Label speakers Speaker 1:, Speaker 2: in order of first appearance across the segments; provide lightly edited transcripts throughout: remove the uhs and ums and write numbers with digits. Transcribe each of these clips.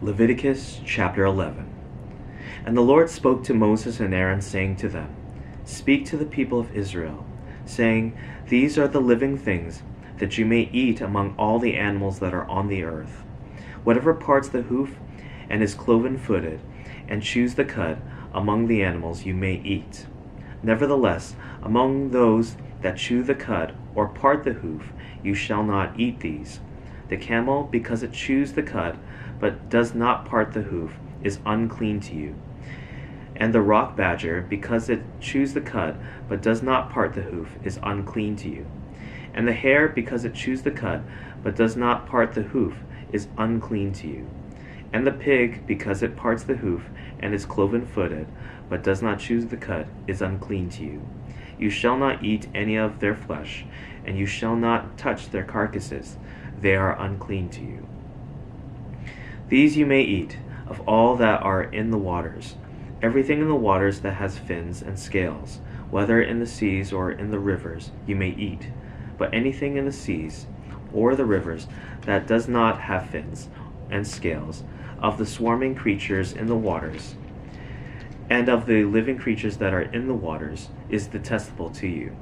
Speaker 1: Leviticus chapter 11. And the Lord spoke to Moses and Aaron, saying to them, Speak to the people of Israel, saying, These are the living things that you may eat among all the animals that are on the earth. Whatever parts the hoof and is cloven-footed, and chews the cud, among the animals you may eat. Nevertheless, among those that chew the cud, or part the hoof, you shall not eat these. The camel, because it chews the cud, but does not part the hoof, is unclean to you. And the rock badger, because it chews the cud, but does not part the hoof, is unclean to you. And the hare, because it chews the cud, but does not part the hoof, is unclean to you. And the pig, because it parts the hoof, and is cloven-footed, but does not chew the cud, is unclean to you. You shall not eat any of their flesh, and you shall not touch their carcasses. They are unclean to you. These you may eat, of all that are in the waters. Everything in the waters that has fins and scales, whether in the seas or in the rivers, you may eat. But anything in the seas or the rivers that does not have fins and scales, of the swarming creatures in the waters, and of the living creatures that are in the waters, is detestable to you.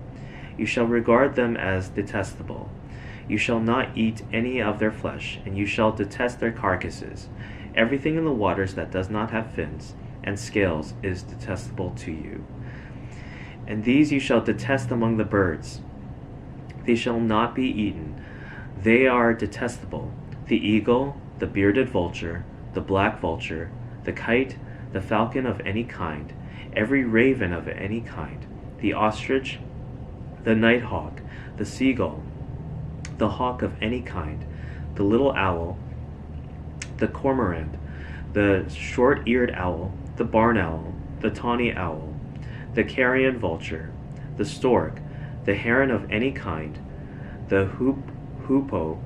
Speaker 1: You shall regard them as detestable. You shall not eat any of their flesh, and you shall detest their carcasses. Everything in the waters that does not have fins and scales is detestable to you. And these you shall detest among the birds. They shall not be eaten. They are detestable: the eagle, the bearded vulture, the black vulture, the kite, the falcon of any kind, every raven of any kind, the ostrich, the nighthawk, the seagull, the hawk of any kind, the little owl, the cormorant, the short-eared owl, the barn owl, the tawny owl, the carrion vulture, the stork, the heron of any kind, the hoopoe,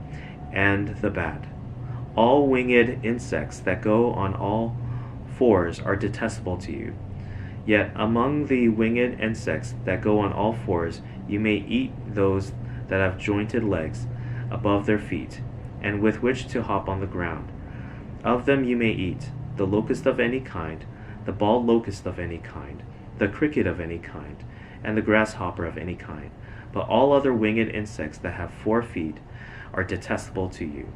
Speaker 1: and the bat. All winged insects that go on all fours are detestable to you. Yet among the winged insects that go on all fours you may eat those that have jointed legs above their feet, and with which to hop on the ground. Of them you may eat the locust of any kind, the bald locust of any kind, the cricket of any kind, and the grasshopper of any kind. But all other winged insects that have 4 feet are detestable to you.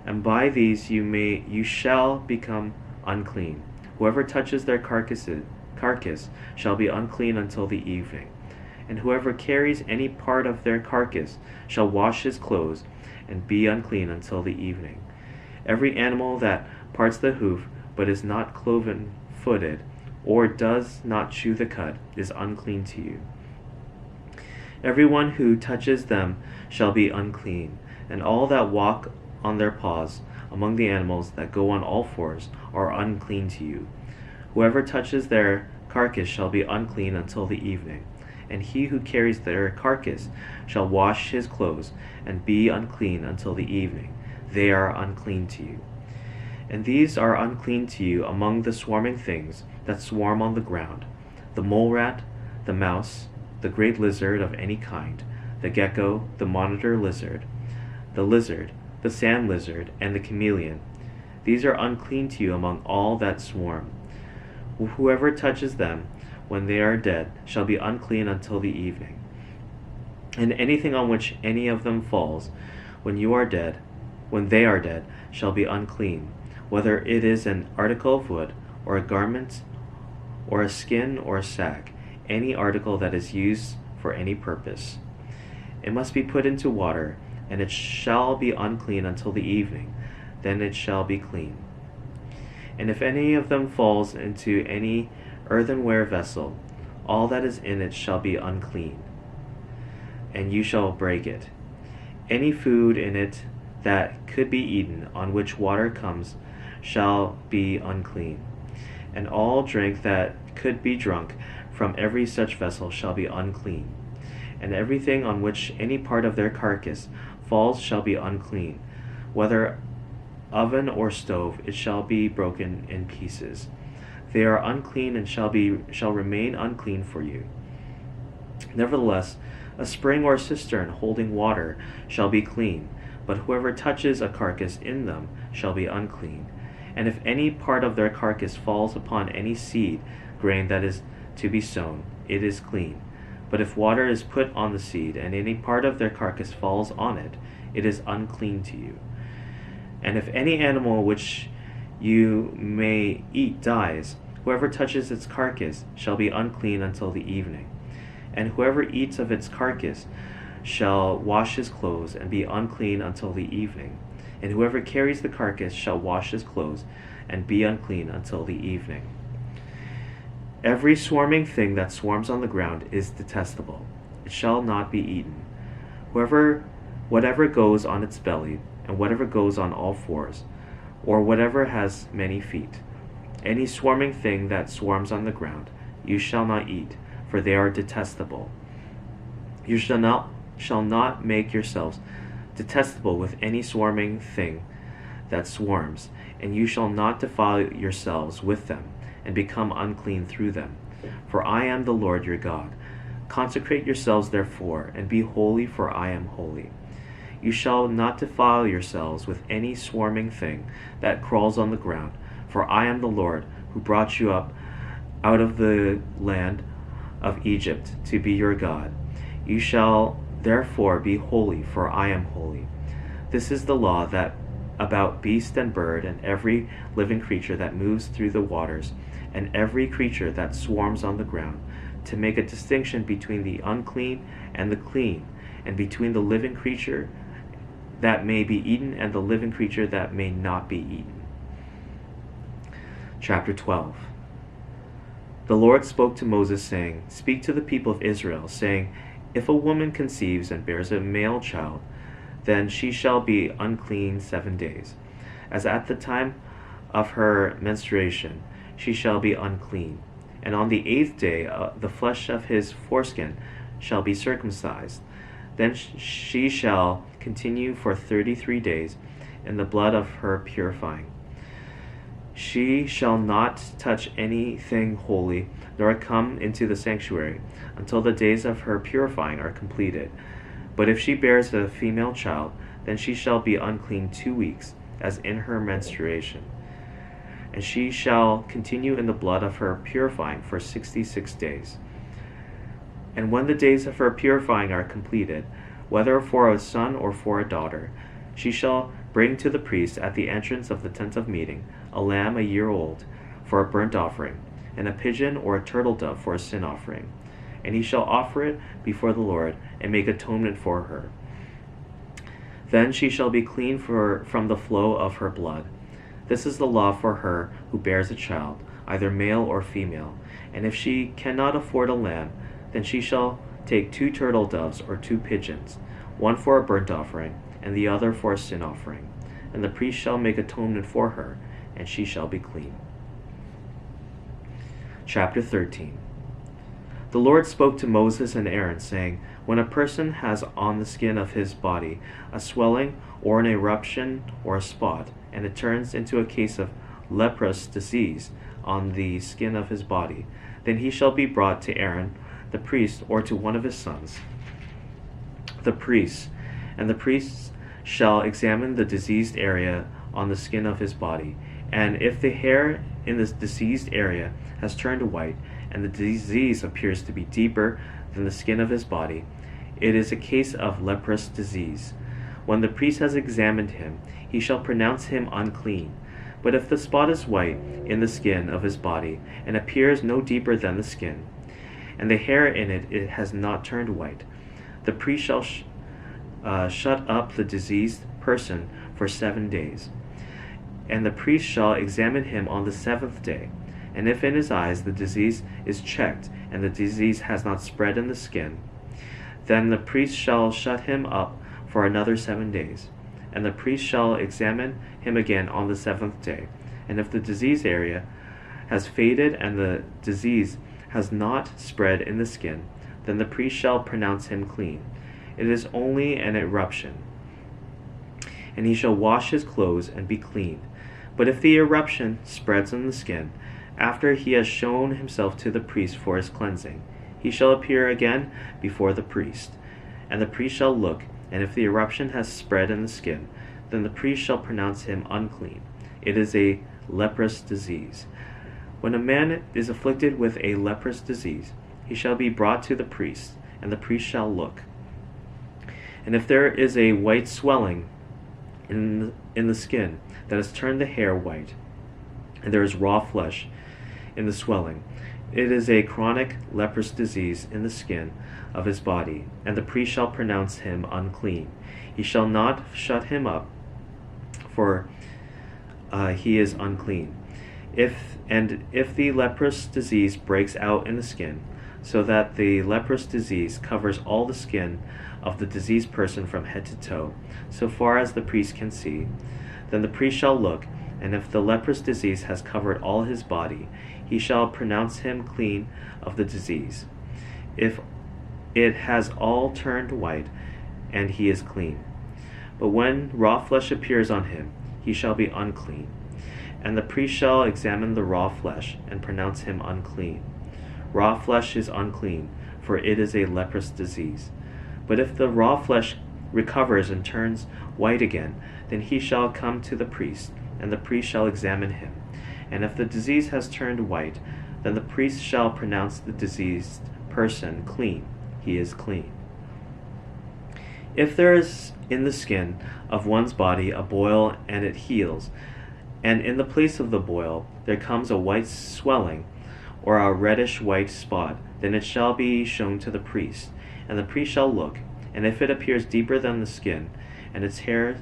Speaker 1: And by these you shall become unclean. Whoever touches their carcass shall be unclean until the evening. And whoever carries any part of their carcass shall wash his clothes and be unclean until the evening. Every animal that parts the hoof, but is not cloven-footed, or does not chew the cud, is unclean to you. Everyone who touches them shall be unclean, and all that walk on their paws among the animals that go on all fours are unclean to you. Whoever touches their carcass shall be unclean until the evening. And he who carries their carcass shall wash his clothes and be unclean until the evening. They are unclean to you. And these are unclean to you among the swarming things that swarm on the ground: the mole rat, the mouse, the great lizard of any kind, the gecko, the monitor lizard, the sand lizard, and the chameleon. These are unclean to you among all that swarm. Whoever touches them when they are dead shall be unclean until the evening. And anything on which any of them falls when they are dead, shall be unclean, whether it is an article of wood, or a garment, or a skin, or a sack, any article that is used for any purpose. It must be put into water, and it shall be unclean until the evening. Then it shall be clean. And if any of them falls into any earthenware vessel, all that is in it shall be unclean, and you shall break it. Any food in it that could be eaten, on which water comes, shall be unclean. And all drink that could be drunk from every such vessel shall be unclean. And everything on which any part of their carcass falls shall be unclean. Whether oven or stove, it shall be broken in pieces. They are unclean and shall remain unclean for you. Nevertheless, a spring or cistern holding water shall be clean, but whoever touches a carcass in them shall be unclean. And if any part of their carcass falls upon any seed grain that is to be sown, it is clean. But if water is put on the seed, and any part of their carcass falls on it, it is unclean to you. And if any animal which you may eat dies, whoever touches its carcass shall be unclean until the evening. And whoever eats of its carcass shall wash his clothes and be unclean until the evening. And whoever carries the carcass shall wash his clothes and be unclean until the evening. Every swarming thing that swarms on the ground is detestable. It shall not be eaten. Whatever goes on its belly, and whatever goes on all fours, or whatever has many feet, any swarming thing that swarms on the ground, you shall not eat, for they are detestable. You shall not make yourselves detestable with any swarming thing that swarms, and you shall not defile yourselves with them, and become unclean through them. For I am the Lord your God. Consecrate yourselves therefore, and be holy, for I am holy. You shall not defile yourselves with any swarming thing that crawls on the ground, for I am the Lord who brought you up out of the land of Egypt to be your God. You shall therefore be holy, for I am holy. This is the law that about beast and bird and every living creature that moves through the waters, and every creature that swarms on the ground, to make a distinction between the unclean and the clean, and between the living creature that may be eaten and the living creature that may not be eaten. Chapter 12. The Lord spoke to Moses, saying, Speak to the people of Israel, saying, If a woman conceives and bears a male child, then she shall be unclean 7 days. As at the time of her menstruation, she shall be unclean. And on the 8th day, the flesh of his foreskin shall be circumcised. Then she shall continue for 33 days in the blood of her purifying. She shall not touch anything holy, nor come into the sanctuary, until the days of her purifying are completed. But if she bears a female child, then she shall be unclean 2 weeks, as in her menstruation. And she shall continue in the blood of her purifying for 66 days. And when the days of her purifying are completed, whether for a son or for a daughter, she shall bring to the priest at the entrance of the tent of meeting a lamb a year old for a burnt offering, and a pigeon or a turtle dove for a sin offering. And he shall offer it before the Lord, and make atonement for her. Then she shall be clean from the flow of her blood. This is the law for her who bears a child, either male or female. And if she cannot afford a lamb, then she shall take 2 turtle doves or 2 pigeons, one for a burnt offering, and the other for a sin offering. And the priest shall make atonement for her, and she shall be clean. Chapter 13. The Lord spoke to Moses and Aaron, saying, When a person has on the skin of his body a swelling or an eruption or a spot, and it turns into a case of leprous disease on the skin of his body, then he shall be brought to Aaron the priest, or to one of his sons, the priest, and the priest shall examine the diseased area on the skin of his body. And if the hair in this diseased area has turned white, and the disease appears to be deeper than the skin of his body, it is a case of leprous disease. When the priest has examined him, he shall pronounce him unclean. But if the spot is white in the skin of his body, and appears no deeper than the skin, and the hair in it has not turned white, the priest shall shut up the diseased person for 7 days. And the priest shall examine him on the 7th day. And if in his eyes the disease is checked, and the disease has not spread in the skin, then the priest shall shut him up for another 7 days. And the priest shall examine him again on the 7th day. And if the disease area has faded and the disease has not spread in the skin, then the priest shall pronounce him clean. It is only an eruption. And he shall wash his clothes and be clean. But if the eruption spreads on the skin, after he has shown himself to the priest for his cleansing, he shall appear again before the priest. And the priest shall look, and if the eruption has spread in the skin, then the priest shall pronounce him unclean. It is a leprous disease. When a man is afflicted with a leprous disease, he shall be brought to the priest, and the priest shall look. And if there is a white swelling in the skin that has turned the hair white, and there is raw flesh in the swelling, it is a chronic leprous disease in the skin of his body, and the priest shall pronounce him unclean. He shall not shut him up, for he is unclean. If the leprous disease breaks out in the skin, so that the leprous disease covers all the skin of the diseased person from head to toe, so far as the priest can see, then the priest shall look, and if the leprous disease has covered all his body, he shall pronounce him clean of the disease. If it has all turned white, and he is clean. But when raw flesh appears on him, he shall be unclean. And the priest shall examine the raw flesh, and pronounce him unclean. Raw flesh is unclean, for it is a leprous disease. But if the raw flesh recovers and turns white again, then he shall come to the priest, and the priest shall examine him. And if the disease has turned white, then the priest shall pronounce the diseased person clean. He is clean. If there is in the skin of one's body a boil, and it heals, and in the place of the boil there comes a white swelling, or a reddish-white spot, then it shall be shown to the priest, and the priest shall look, and if it appears deeper than the skin, and its hair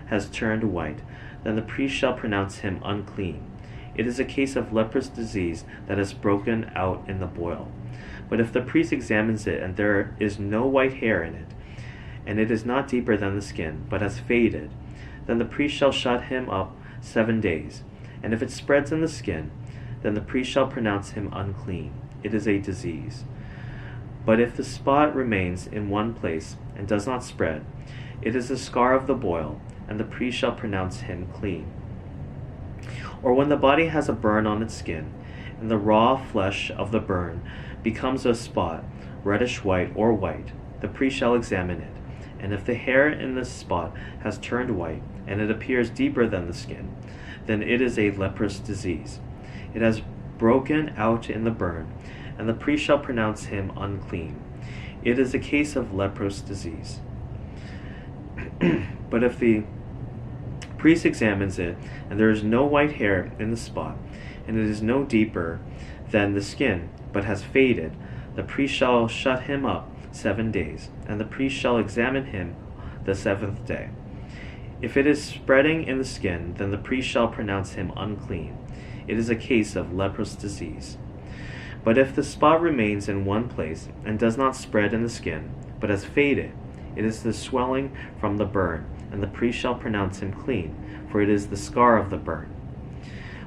Speaker 1: has turned white, then the priest shall pronounce him unclean. It is a case of leprous disease that has broken out in the boil. But if the priest examines it, and there is no white hair in it, and it is not deeper than the skin, but has faded, then the priest shall shut him up 7 days. And if it spreads in the skin, then the priest shall pronounce him unclean. It is a disease. But if the spot remains in one place and does not spread, it is the scar of the boil, and the priest shall pronounce him clean. Or when the body has a burn on its skin, and the raw flesh of the burn becomes a spot, reddish white or white, the priest shall examine it. And if the hair in the spot has turned white, and it appears deeper than the skin, then it is a leprous disease. It has broken out in the burn, and the priest shall pronounce him unclean. It is a case of leprous disease. But if the priest examines it, and there is no white hair in the spot, and it is no deeper than the skin, but has faded, the priest shall shut him up 7 days, and the priest shall examine him the 7th day. If it is spreading in the skin, then the priest shall pronounce him unclean. It is a case of leprous disease. But if the spot remains in one place, and does not spread in the skin, but has faded, it is the swelling from the burn, and the priest shall pronounce him clean, for it is the scar of the burn.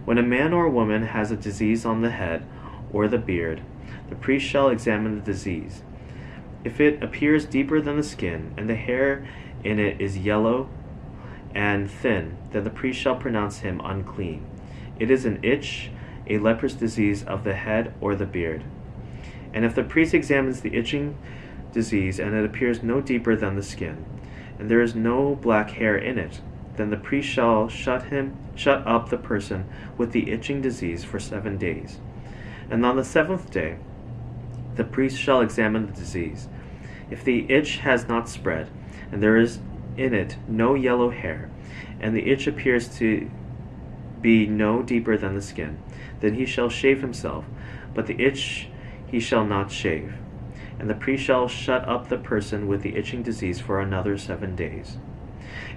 Speaker 1: When a man or a woman has a disease on the head or the beard, the priest shall examine the disease. If it appears deeper than the skin, and the hair in it is yellow and thin, then the priest shall pronounce him unclean. It is an itch, a leprous disease of the head or the beard. And if the priest examines the itching disease, and it appears no deeper than the skin, and there is no black hair in it, then the priest shall shut up the person with the itching disease for 7 days. And on the 7th day the priest shall examine the disease. If the itch has not spread, and there is in it no yellow hair, and the itch appears to be no deeper than the skin, then he shall shave himself, but the itch he shall not shave. And the priest shall shut up the person with the itching disease for another 7 days.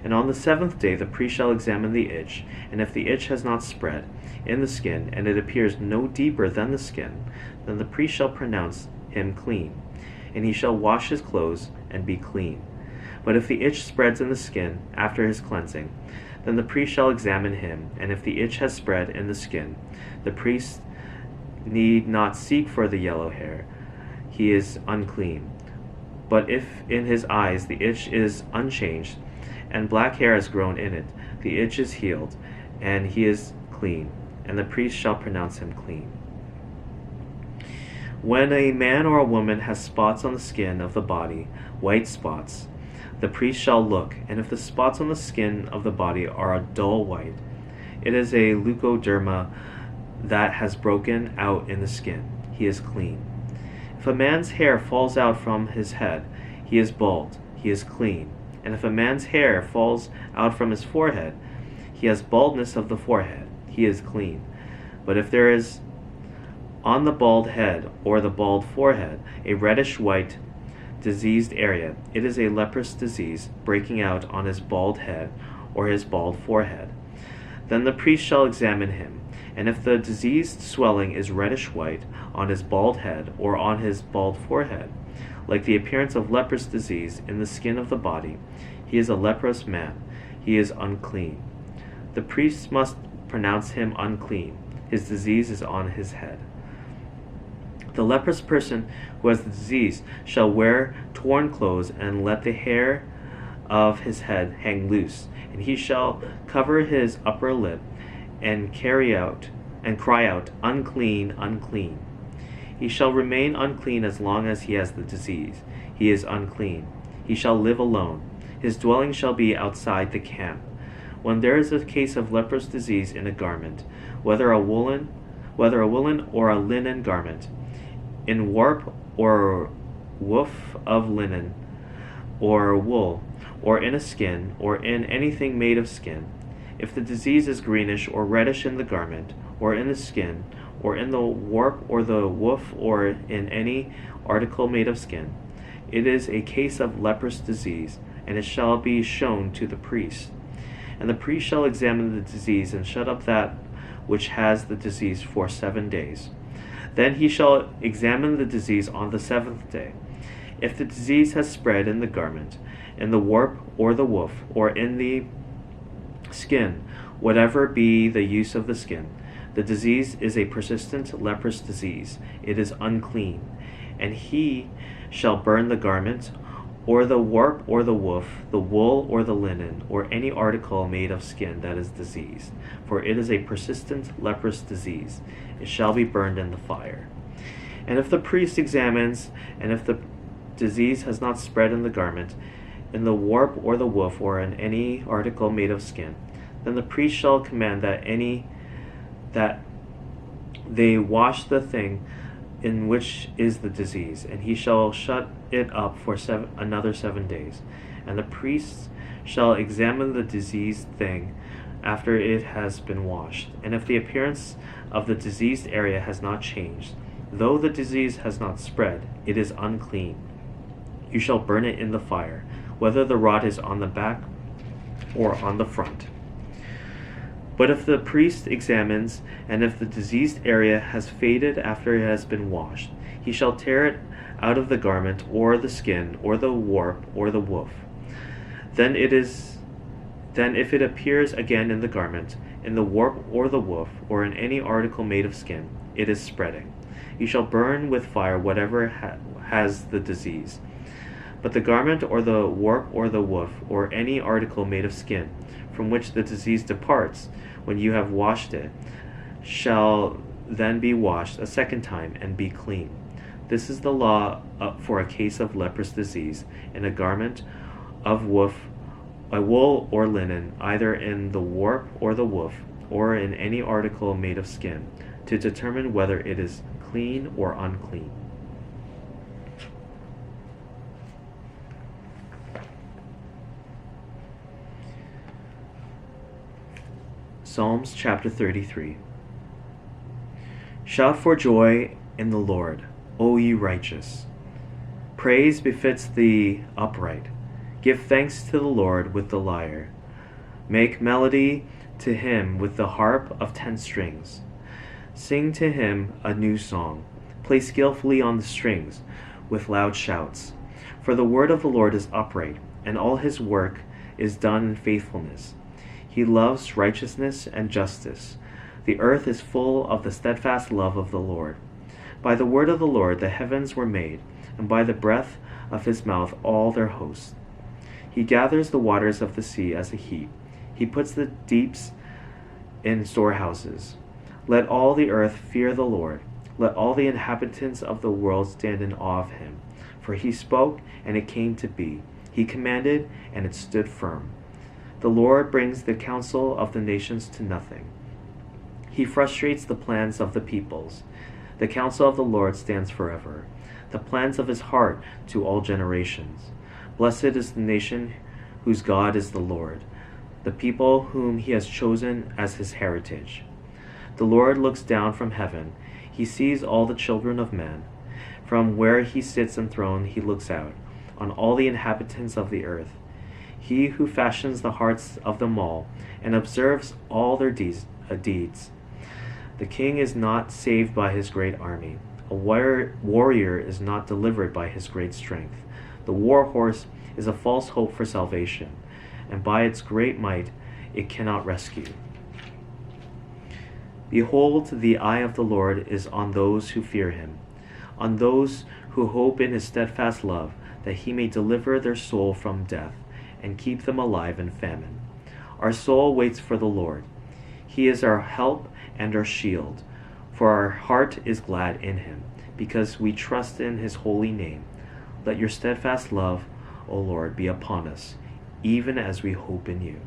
Speaker 1: And on the 7th day the priest shall examine the itch, and if the itch has not spread in the skin, and it appears no deeper than the skin, then the priest shall pronounce him clean, and he shall wash his clothes and be clean. But if the itch spreads in the skin after his cleansing, then the priest shall examine him, and if the itch has spread in the skin, the priest need not seek for the yellow hair. He is unclean. But if in his eyes the itch is unchanged, and black hair has grown in it, the itch is healed, and he is clean, and the priest shall pronounce him clean. When a man or a woman has spots on the skin of the body, white spots, the priest shall look, and if the spots on the skin of the body are a dull white, It is a leukoderma that has broken out in the skin. He is clean. If a man's hair falls out from his head, he is bald. He is clean. And if a man's hair falls out from his forehead, he has baldness of the forehead. He is clean. But if there is on the bald head or the bald forehead a reddish-white diseased area, it is a leprous disease breaking out on his bald head or his bald forehead. Then the priest shall examine him, and if the diseased swelling is reddish-white on his bald head or on his bald forehead, like the appearance of leprous disease in the skin of the body, he is a leprous man. He is unclean. The priest must pronounce him unclean. His disease is on his head. The leprous person who has the disease shall wear torn clothes and let the hair of his head hang loose, and he shall cover his upper lip and cry out, unclean, unclean. He shall remain unclean as long as he has the disease. He is unclean. He shall live alone. His dwelling shall be outside the camp. When there is a case of leprous disease in a garment, whether a woolen or a linen garment, in warp or woof of linen or wool, or in a skin, or in anything made of skin, if the disease is greenish or reddish in the garment, or in the skin, or in the warp or the woof, or in any article made of skin, it is a case of leprous disease, and it shall be shown to the priest. And the priest shall examine the disease and shut up that which has the disease for 7 days. Then he shall examine the disease on the 7th day. If the disease has spread in the garment, in the warp or the woof, or in the skin, whatever be the use of the skin, the disease is a persistent leprous disease. It is unclean. And he shall burn the garment, or the warp or the woof, the wool or the linen, or any article made of skin that is diseased. For it is a persistent leprous disease. It shall be burned in the fire. And if the priest examines, and if the disease has not spread in the garment, in the warp or the woof, or in any article made of skin, then the priest shall command that they wash the thing in which is the disease, and he shall shut it up for another 7 days. And the priest shall examine the diseased thing after it has been washed. And if the appearance of the diseased area has not changed, though the disease has not spread, it is unclean. You shall burn it in the fire, whether the rod is on the back or on the front. But if the priest examines, and if the diseased area has faded after it has been washed, he shall tear it out of the garment, or the skin, or the warp, or the woof. Then if it appears again in the garment, in the warp or the woof, or in any article made of skin, it is spreading. You shall burn with fire whatever has the disease. But the garment, or the warp, or the woof, or any article made of skin, from which the disease departs, when you have washed it, shall then be washed a second time and be clean. This is the law for a case of leprous disease in a garment of wool or linen, either in the warp or the woof, or in any article made of skin, to determine whether it is clean or unclean. Psalms chapter 33. Shout for joy in the Lord, O ye righteous. Praise befits the upright. Give thanks to the Lord with the lyre. Make melody to him with the harp of 10 strings. Sing to him a new song. Play skillfully on the strings with loud shouts. For the word of the Lord is upright, and all his work is done in faithfulness. He loves righteousness and justice. The earth is full of the steadfast love of the Lord. By the word of the Lord the heavens were made, and by the breath of his mouth all their hosts. He gathers the waters of the sea as a heap. He puts the deeps in storehouses. Let all the earth fear the Lord. Let all the inhabitants of the world stand in awe of him. For he spoke, and it came to be. He commanded, and it stood firm. The Lord brings the counsel of the nations to nothing. He frustrates the plans of the peoples. The counsel of the Lord stands forever, the plans of his heart to all generations. Blessed is the nation whose God is the Lord, the people whom he has chosen as his heritage. The Lord looks down from heaven. He sees all the children of men. From where he sits enthroned, he looks out on all the inhabitants of the earth. He who fashions the hearts of them all and observes all their deeds. The king is not saved by his great army. A warrior is not delivered by his great strength. The war horse is a false hope for salvation, and by its great might it cannot rescue. Behold, the eye of the Lord is on those who fear him, on those who hope in his steadfast love, that he may deliver their soul from death and keep them alive in famine. Our soul waits for the Lord. He is our help and our shield, for our heart is glad in him, because we trust in his holy name. Let your steadfast love, O Lord, be upon us, even as we hope in you.